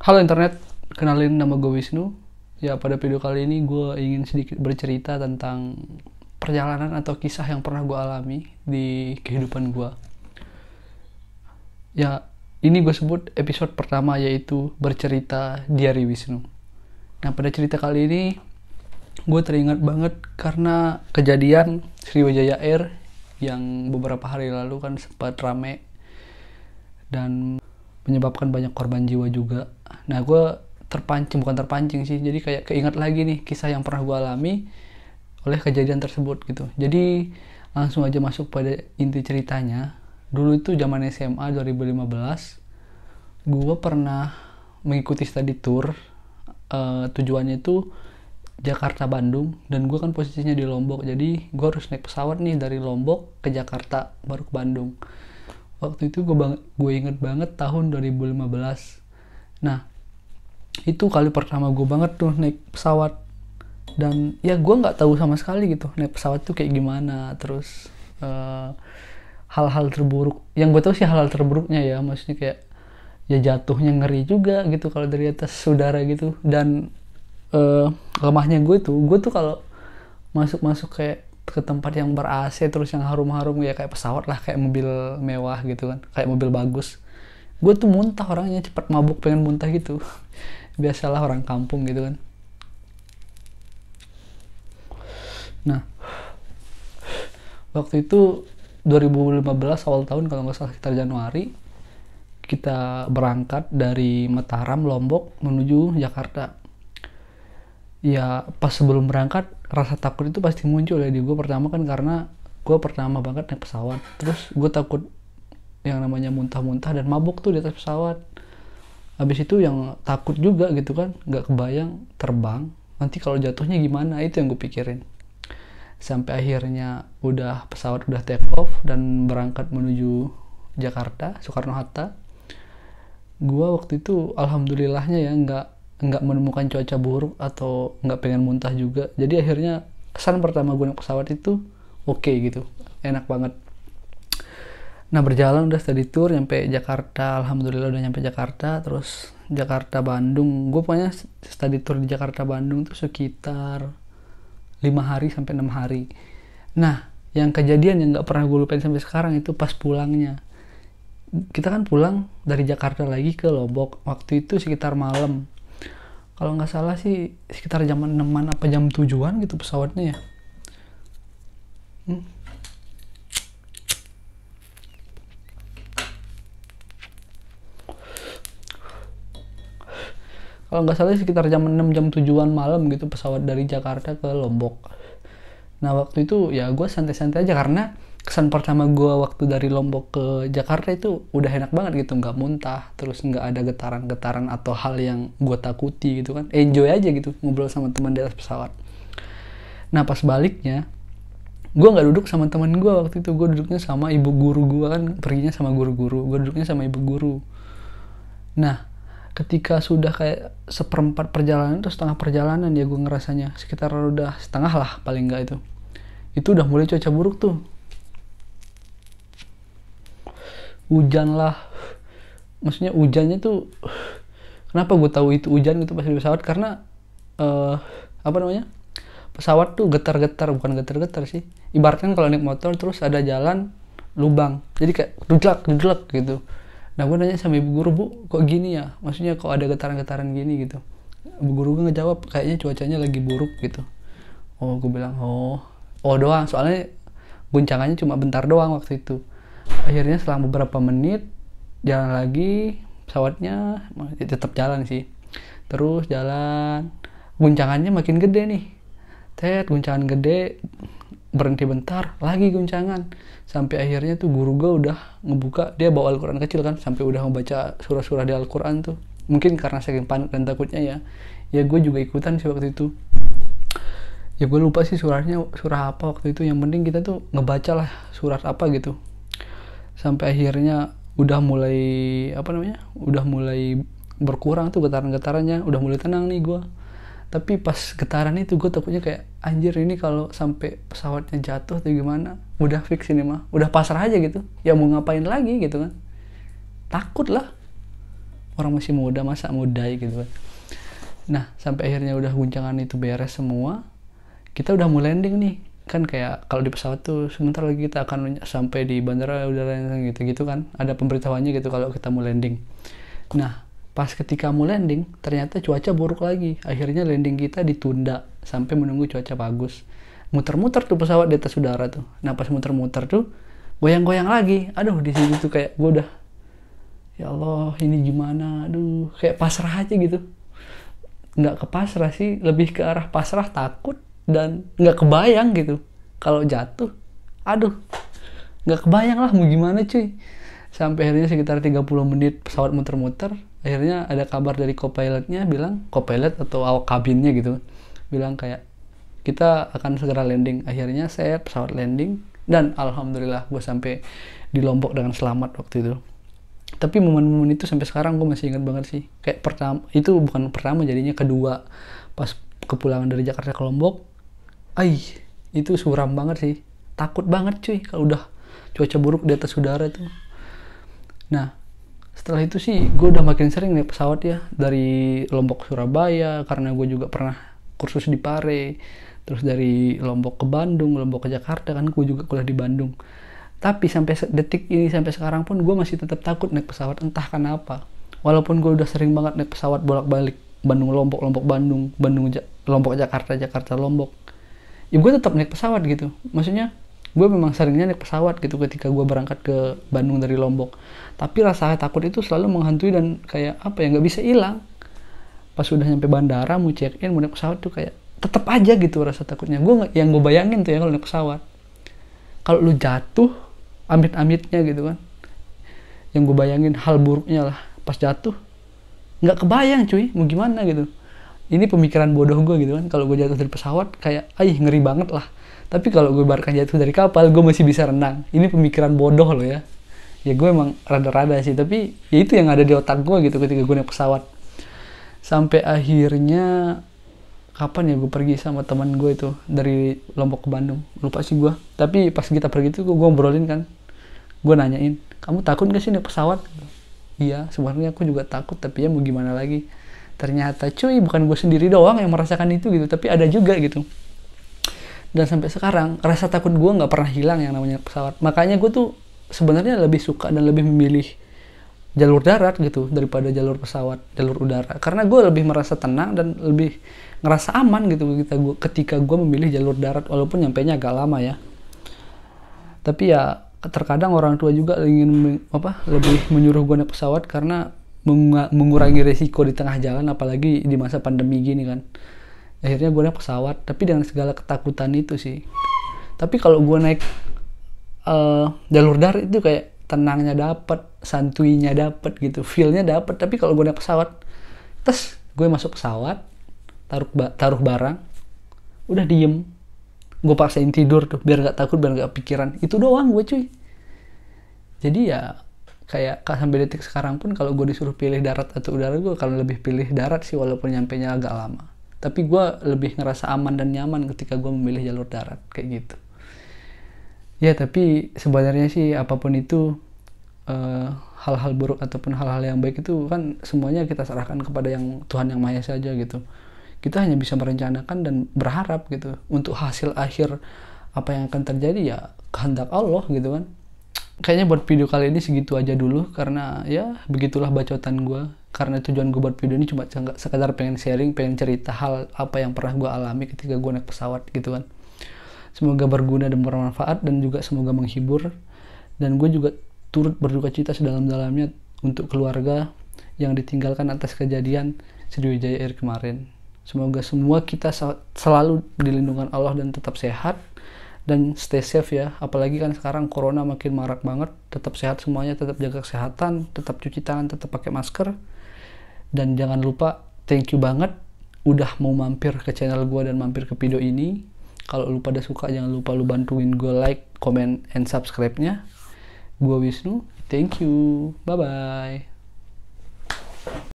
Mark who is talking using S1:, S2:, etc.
S1: Halo internet, kenalin nama gue Wisnu. Ya, pada video kali ini gue ingin sedikit bercerita tentang perjalanan atau kisah yang pernah gue alami di kehidupan gue. Ya, ini gue sebut episode pertama, yaitu bercerita Diari Wisnu. Nah, pada cerita kali ini gue teringat banget karena kejadian Sriwijaya Air yang beberapa hari lalu kan sempat rame dan menyebabkan banyak korban jiwa juga. Nah, gue bukan terpancing sih, jadi kayak keinget lagi nih kisah yang pernah gue alami oleh kejadian tersebut gitu. Jadi langsung aja masuk pada inti ceritanya. Dulu itu zaman SMA 2015, gue pernah mengikuti study tour. Tujuannya itu Jakarta Bandung, dan gue kan posisinya di Lombok, jadi gue harus naik pesawat nih dari Lombok ke Jakarta baru ke Bandung. Waktu itu gue inget banget tahun 2015. Nah, itu kali pertama gue banget tuh naik pesawat, dan ya gue nggak tahu sama sekali gitu naik pesawat tuh kayak gimana. Terus hal-hal terburuk yang gue tahu sih, hal-hal terburuknya ya, maksudnya kayak ya jatuhnya ngeri juga gitu kalau dari atas udara gitu. Dan lemahnya gue tuh kalau masuk kayak ke tempat yang ber AC terus yang harum-harum ya, kayak pesawat lah, kayak mobil mewah gitu kan, kayak mobil bagus, gue tuh muntah, orangnya cepat mabuk, pengen muntah gitu. Biasalah orang kampung gitu kan. Nah, waktu itu 2015 awal tahun kalau nggak salah, sekitar Januari, kita berangkat dari Mataram, Lombok menuju Jakarta. Ya, pas sebelum berangkat rasa takut itu pasti muncul ya di gue pertama kan, karena gue pertama banget naik pesawat. Terus gue takut yang namanya muntah-muntah dan mabuk tuh di atas pesawat. Habis itu yang takut juga gitu kan, nggak kebayang terbang nanti kalau jatuhnya gimana, itu yang gue pikirin. Sampai akhirnya pesawat udah take off dan berangkat menuju Jakarta Soekarno-Hatta. Gue waktu itu alhamdulillahnya ya nggak menemukan cuaca buruk atau nggak pengen muntah juga. Jadi akhirnya kesan pertama gue naik pesawat itu oke gitu, enak banget. Nah, berjalan udah study tour nyampe Jakarta, alhamdulillah udah nyampe Jakarta. Terus Jakarta Bandung, gue pokoknya study tour di Jakarta Bandung tuh sekitar 5 hari sampai 6 hari. Nah, yang kejadian yang nggak pernah gue lupain sampai sekarang itu pas pulangnya. Kita kan pulang dari Jakarta lagi ke Lombok, waktu itu sekitar malam. Kalau nggak salah sih sekitar jam 6-an apa jam 7-an gitu pesawatnya ya. Kalau nggak salah sekitar jam 6 jam 7-an malam gitu pesawat dari Jakarta ke Lombok. Nah, waktu itu ya gue santai-santai aja, karena kesan pertama gue waktu dari Lombok ke Jakarta itu udah enak banget gitu, nggak muntah, terus nggak ada getaran-getaran atau hal yang gue takuti gitu kan. Enjoy aja gitu ngobrol sama teman di atas pesawat. Nah, pas baliknya gue nggak duduk sama teman gue, waktu itu gue duduknya sama ibu guru gue, kan perginya sama guru-guru, gue duduknya sama ibu guru. Nah, ketika sudah kayak seperempat perjalanan atau setengah perjalanan ya, gue ngerasanya sekitar udah setengah lah paling nggak, itu udah mulai cuaca buruk tuh. Hujan lah, maksudnya hujannya tuh, kenapa gue tahu itu hujan gitu pas di pesawat, karena pesawat tuh getar-getar, bukan getar-getar sih, ibaratkan kalau naik motor terus ada jalan lubang, jadi kayak dudelak gitu. Nah, gue nanya sama ibu guru, "Bu, kok gini ya, maksudnya kok ada getaran-getaran gini gitu?" Ibu guru gue ngejawab, "Kayaknya cuacanya lagi buruk gitu." Oh, gue bilang, oh doang, soalnya guncangannya cuma bentar doang waktu itu. Akhirnya selang beberapa menit jalan lagi, pesawatnya tetap jalan sih, terus jalan, guncangannya makin gede nih, guncangan gede, berhenti bentar, lagi guncangan, sampai akhirnya tuh guru gue udah ngebuka, dia bawa Al-Quran kecil kan, sampai udah ngebaca surah-surah di Al-Quran tuh. Mungkin karena saking panik dan takutnya ya gue juga ikutan sih waktu itu. Ya gue lupa sih surah apa waktu itu, yang penting kita tuh ngebaca lah surat apa gitu. Sampai akhirnya udah mulai berkurang tuh getaran-getarannya, udah mulai tenang nih gue. Tapi pas getaran itu gue takutnya kayak, anjir ini kalau sampai pesawatnya jatuh atau gimana, udah fix ini mah, udah pasrah aja gitu, ya mau ngapain lagi gitu kan, takut lah. orang masih muda masa mudai gitu kan. Nah sampai akhirnya udah guncangan itu beres semua, kita udah mau landing nih kan. Kayak kalau di pesawat tuh sebentar lagi kita akan sampai di bandara udara yang gitu kan, ada pemberitahuannya gitu kalau kita mau landing. Nah pas ketika mau landing ternyata cuaca buruk lagi, akhirnya landing kita ditunda sampai menunggu cuaca bagus. Muter-muter tuh pesawat di atas udara tuh. Nah pas muter-muter tuh goyang-goyang lagi. Aduh di situ tuh kayak gue udah, ya Allah ini gimana, aduh kayak pasrah aja gitu. Nggak ke pasrah sih, lebih ke arah pasrah, takut, dan nggak kebayang gitu kalau jatuh. Aduh nggak kebayang lah mau gimana cuy. Sampai akhirnya sekitar 30 menit pesawat muter-muter, akhirnya ada kabar dari co-pilotnya bilang, co-pilot atau awak kabinnya gitu, bilang kayak kita akan segera landing. Akhirnya saya pesawat landing dan alhamdulillah gue sampai di Lombok dengan selamat waktu itu. Tapi momen-momen itu sampai sekarang gue masih ingat banget sih. Kayak pertama, itu bukan pertama jadinya kedua, pas kepulangan dari Jakarta ke Lombok, itu suram banget sih. Takut banget cuy kalau udah cuaca buruk di atas udara tuh. Nah setelah itu sih gue udah makin sering naik pesawat ya, dari Lombok Surabaya karena gue juga pernah kursus di Pare, terus dari Lombok ke Bandung, Lombok ke Jakarta kan gue juga kuliah di Bandung. Tapi sampai detik ini, sampai sekarang pun gue masih tetap takut naik pesawat, entah kenapa. Walaupun gue udah sering banget naik pesawat bolak-balik Bandung Lombok, Lombok Bandung, Lombok Jakarta, Jakarta Lombok, ya gue tetap naik pesawat gitu. Maksudnya gue memang seringnya naik pesawat gitu ketika gue berangkat ke Bandung dari Lombok. Tapi rasa takut itu selalu menghantui dan kayak apa ya, nggak bisa hilang. Pas udah nyampe bandara mau check in, mau naik pesawat tuh kayak tetap aja gitu rasa takutnya. Yang gue bayangin tuh ya kalau naik pesawat, kalau lu jatuh amit-amitnya gitu kan, yang gue bayangin hal buruknya lah pas jatuh, nggak kebayang cuy mau gimana gitu. Ini pemikiran bodoh gue gitu kan, kalau gue jatuh dari pesawat kayak ngeri banget lah. Tapi kalau gue bahkan jatuh dari kapal gue masih bisa renang. Ini pemikiran bodoh loh ya. Ya gue emang rada-rada sih, tapi ya itu yang ada di otak gue gitu ketika gue naik pesawat. Sampai akhirnya kapan ya gue pergi sama teman gue itu dari Lombok ke Bandung, lupa sih gue. Tapi pas kita pergi itu gue ngobrolin kan, gue nanyain, kamu takut gak sih naik pesawat? Iya sebenarnya aku juga takut, tapi ya mau gimana lagi. Ternyata cuy bukan gue sendiri doang yang merasakan itu gitu, tapi ada juga gitu. Dan sampai sekarang rasa takut gue nggak pernah hilang yang namanya pesawat. Makanya gue tuh sebenarnya lebih suka dan lebih memilih jalur darat gitu daripada jalur pesawat, jalur udara, karena gue lebih merasa tenang dan lebih ngerasa aman gitu ketika gue memilih jalur darat, walaupun nyampainya agak lama ya. Tapi ya terkadang orang tua juga ingin lebih menyuruh gue naik pesawat karena mengurangi resiko di tengah jalan, apalagi di masa pandemi gini kan. Akhirnya gue naik pesawat, tapi dengan segala ketakutan itu sih. Tapi kalau gue naik jalur darat itu kayak tenangnya dapet, santuinya dapet gitu, feelnya dapet. Tapi kalau gue naik pesawat, terus gue masuk pesawat, taruh barang, udah diem, gue paksain tidur tuh biar nggak takut, biar nggak pikiran. Itu doang gue cuy. Jadi ya kayak sampai detik sekarang pun kalau gue disuruh pilih darat atau udara, gue akan lebih pilih darat sih, walaupun nyampenya agak lama. Tapi gue lebih ngerasa aman dan nyaman ketika gue memilih jalur darat kayak gitu. Ya tapi sebenarnya sih apapun itu, hal-hal buruk ataupun hal-hal yang baik itu kan semuanya kita serahkan kepada yang Tuhan Yang Maha Esa aja gitu. Kita hanya bisa merencanakan dan berharap gitu. Untuk hasil akhir apa yang akan terjadi ya kehendak Allah gitu kan. Kayaknya buat video kali ini segitu aja dulu, karena ya begitulah bacotan gue. Karena tujuan gue buat video ini cuma sekadar pengen sharing, pengen cerita hal apa yang pernah gue alami ketika gue naik pesawat gitu kan. Semoga berguna dan bermanfaat, dan juga semoga menghibur. Dan gue juga turut berduka cita sedalam-dalamnya untuk keluarga yang ditinggalkan atas kejadian Sriwijaya Air kemarin. Semoga semua kita selalu di lindungan Allah dan tetap sehat dan stay safe ya. Apalagi kan sekarang corona makin marak banget. Tetap sehat semuanya, tetap jaga kesehatan, tetap cuci tangan, tetap pakai masker. Dan jangan lupa, thank you banget udah mau mampir ke channel gue dan mampir ke video ini. Kalau lu pada suka, jangan lupa lu bantuin gue like, comment, and subscribe-nya. Gue Wisnu, thank you, bye-bye.